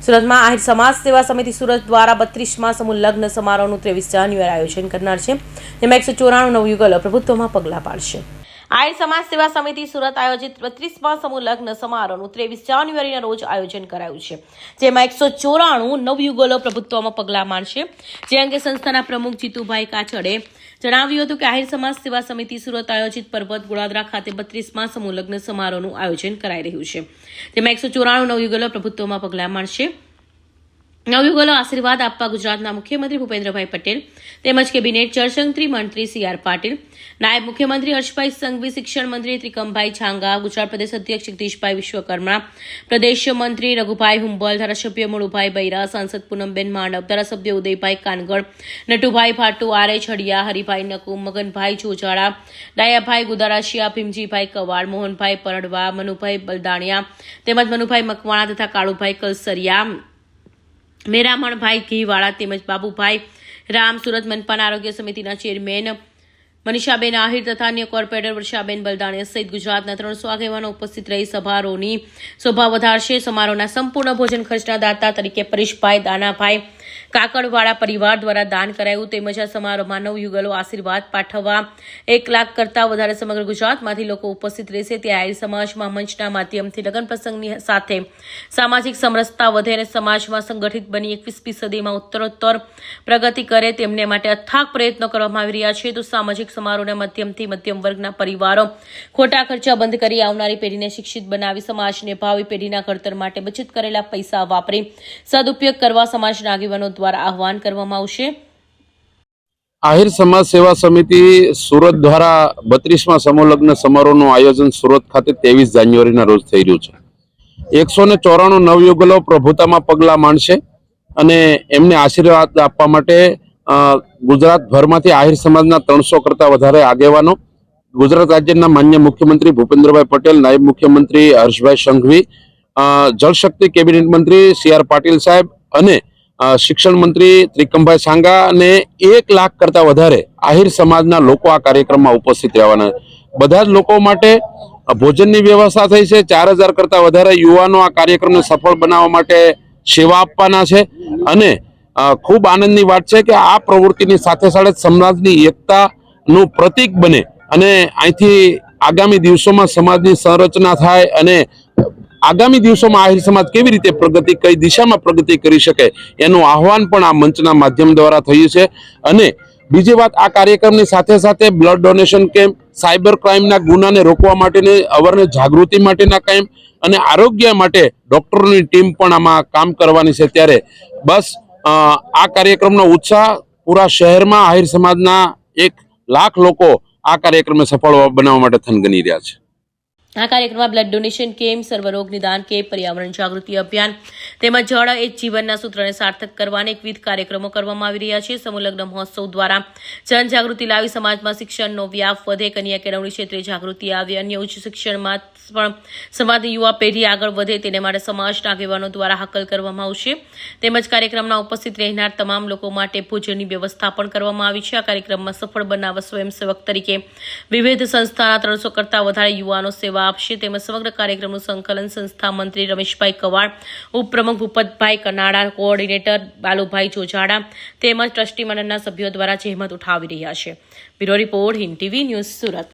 સુરતમાં આહિર સમાજ સેવા સમિતિ સુરત દ્વારા 32મા સમૂહ લગ્ન સમારોહનું 23 જાન્યુઆરી આયોજન કરનાર છે, જેમાં 194 નવયુગલો પ્રભુત્વમાં પગલાં પાડશે। આહિર સમાજ સેવા સમિતિ સુરત આયોજિત 32મા સમૂહ લગ્ન સમારોહનું 23 જાન્યુઆરીના રોજ આયોજન કરાયું છે, જેમાં 194 નવયુગલો પ્રભુત્વમાં પગલાં માંડશે। જે અંગે સંસ્થાના પ્રમુખ જીતુભાઈ કાચડે જણાવ્યું હતું કે આહિર સમાજ સેવા સમિતિ સુરત આયોજિત પર્વત ગોળાદરા ખાતે 32મા સમૂહ લગ્ન સમારોહનું આયોજન કરાઈ રહ્યું છે, જેમાં 194 નવયુગલો પ્રભુત્વમાં પગલાં માંડશે। નવયુગલો આશીર્વાદ આપવા ગુજરાતના મુખ્યમંત્રી ભૂપેન્દ્રભાઈ પટેલ તેમજ કેબિનેટ જળશક્તિ મંત્રી CR પાટીલ, નાયબ મુખ્યમંત્રી હર્ષભાઈ સંઘવી, શિક્ષણ મંત્રી ત્રિકમભાઈ છાંગા, ગુજરાત પ્રદેશ અધ્યક્ષ જગદીશભાઈ વિશ્વકર્મા, પ્રદેશ મંત્રી રઘુભાઈ હુંબલ, ધારાસભ્ય મુળુભાઈ બૈરા, સાંસદ પૂનમબેન માંડવ, ધારાસભ્ય ઉદયભાઈ કાનગડ, નટુભાઈ ભાટુ, આરે છડિયા, હરિભાઈ નકુમ, મગનભાઈ ચોજાડા, ડાયાભાઈ ગુદારાશિયા, ભીમજીભાઈ કવાડ, મોહનભાઈ પરડવા, મનુભાઈ બલદાણિયા તેમજ મનુભાઈ મકવાણા તથા કાળુભાઈ કલસરિયા, મેરામણભાઈ ઘીવાળા તેમજ બાબુભાઈ રામ, સુરત મનપાના આરોગ્ય સમિતિના ચેરમેન મનીષાબેન આહિર તથા અન્ય કોર્પોરેટર વર્ષાબેન બલદાણિયા સહિત ગુજરાતના 300 આગેવાનો ઉપસ્થિત રહી સમારોહની શોભા વધારશે। સમારોહના સંપૂર્ણ ભોજન ખર્ચના દાતા તરીકે પરેશભાઈ દાનાભાઈ કાકડવાળા પરિવાર દ્વારા દાન કરાયું। તેમજ આ સમારોહમાં નવયુગલો આશીર્વાદ પાઠવવા 1 લાખ કરતાં વધારે સમગ્ર ગુજરાતમાંથી લોકો ઉપસ્થિત રહેશે। તે આહિર સમાજમાં મંચના માધ્યમથી લગ્ન પ્રસંગની સાથે સામાજિક સમરસતા વધે અને સમાજમાં સંગઠિત બની 21મી સદીમાં ઉત્તરોત્તર પ્રગતિ કરે તેમને માટે અથાગ પ્રયત્નો કરવામાં આવી રહ્યા છે। તો સામાજિક સમારોહના માધ્યમથી મધ્યમ વર્ગના પરિવારો ખોટા ખર્ચા બંધ કરી આવનારી પેઢીને શિક્ષિત બનાવી સમાજને ભાવિ પેઢીના ઘડતર માટે બચત કરેલા પૈસા વાપરી સદુપયોગ કરવા સમાજના આગેવાનો દ્વારા આહવાન કરવામાં આવશે। આહિર સમાજ સેવા સમિતિ સુરત દ્વારા 32મા સમૂહ લગ્ન સમારોહનું આયોજન સુરત ખાતે 23 જાન્યુઆરીના રોજ થઈ રહ્યું છે। 194 નવયુગલો પ્રભુતામાં પગલાં માંડશે અને એમને આશીર્વાદ આપવા માટે ગુજરાતભરમાંથી આહિર સમાજના 300 કરતાં વધારે આગેવાનો, ગુજરાત રાજ્યના માન્ય મુખ્યમંત્રી ભૂપેન્દ્રભાઈ પટેલ, નાયબ મુખ્યમંત્રી હર્ષભાઈ સંઘવી, જળશક્તિ કેબિનેટ મંત્રી CR પાટીલ સાહેબ અને શિક્ષણ મંત્રી ત્રિકમભાઈ છાંગા અને 1 લાખ કરતાં વધારે આહિર સમાજના લોકો આ કાર્યક્રમમાં ઉપસ્થિત રહેવાના। બધા જ લોકો માટે ભોજનની વ્યવસ્થા થઈ છે। 4000 કરતાં વધારે યુવાનો આ કાર્યક્રમને સફળ બનાવવા માટે સેવા આપવાના છે અને ખૂબ આનંદની વાત છે કે આ પ્રવૃત્તિની સાથે સાથે સમાજની એકતાનું પ્રતીક બને અને અહીંથી આગામી દિવસોમાં સમાજની સંરચના થાય અને આગામી દિવસોમાં આહિર સમાજ કેવી રીતે પ્રગતિ, કઈ દિશામાં પ્રગતિ કરી શકે એનું આહવાન પણ આ મંચના માધ્યમ દ્વારા થયું છે। અને બીજી વાત, આ કાર્યક્રમની સાથે સાથે બ્લડ ડોનેશન કેમ્પ, સાયબર ક્રાઇમના ગુનાને રોકવા માટેની અવેરનેસ જાગૃતિ માટેના કેમ્પ અને આરોગ્ય માટે ડોક્ટરોની ટીમ પણ આમાં કામ કરવાની છે। ત્યારે બસ આ કાર્યક્રમનો ઉત્સાહ પૂરા શહેરમાં આહિર સમાજના 1 લાખ લોકો આ કાર્યક્રમને સફળ બનાવવા માટે થનગની રહ્યા છે। આ કાર્યક્રમમાં બ્લડ ડોનેશન કેમ્પ, સર્વરોગ નિદાન કેમ્પ, પર્યાવરણ જાગૃતિ અભિયાન તેમજ જળ એ જીવનના સૂત્રને સાર્થક કરવાને વિવિધ કાર્યક્રમો કરવામાં આવી રહ્યા છે। સમૂહ લગ્ન મહોત્સવ દ્વારા જનજાગૃતિ લાવી સમાજમાં શિક્ષણનો વ્યાપ વધે, કન્યા કેળવણી ક્ષેત્રે જાગૃતિ આવે, અન્ય ઉચ્ચ શિક્ષણમાં પણ સમાજની યુવા પેઢી આગળ વધે તેને માટે સમાજના આગેવાનો દ્વારા હાકલ કરવામાં આવશે। તેમજ કાર્યક્રમમાં ઉપસ્થિત રહેનાર તમામ લોકો માટે ભોજનની વ્યવસ્થા પણ કરવામાં આવી છે। આ કાર્યક્રમમાં સફળ બનાવવા સ્વયંસેવક તરીકે વિવિધ સંસ્થાના 300 કરતાં વધારે યુવાનો સેવા આપશે। તેમજ સમગ્ર કાર્યક્રમનું સંકલન સંસ્થા મંત્રી રમેશભાઈ કવાડ, ઉપપ્રમુખ ભૂપતભાઈ કનાડા, કોઓર્ડિનેટર બાલુભાઈ ચોજાડા તેમજ ટ્રસ્ટી મંડળના સભ્યો દ્વારા જહેમત ઉઠાવી રહ્યા છે। Bureau report, Hind TV news, Surat.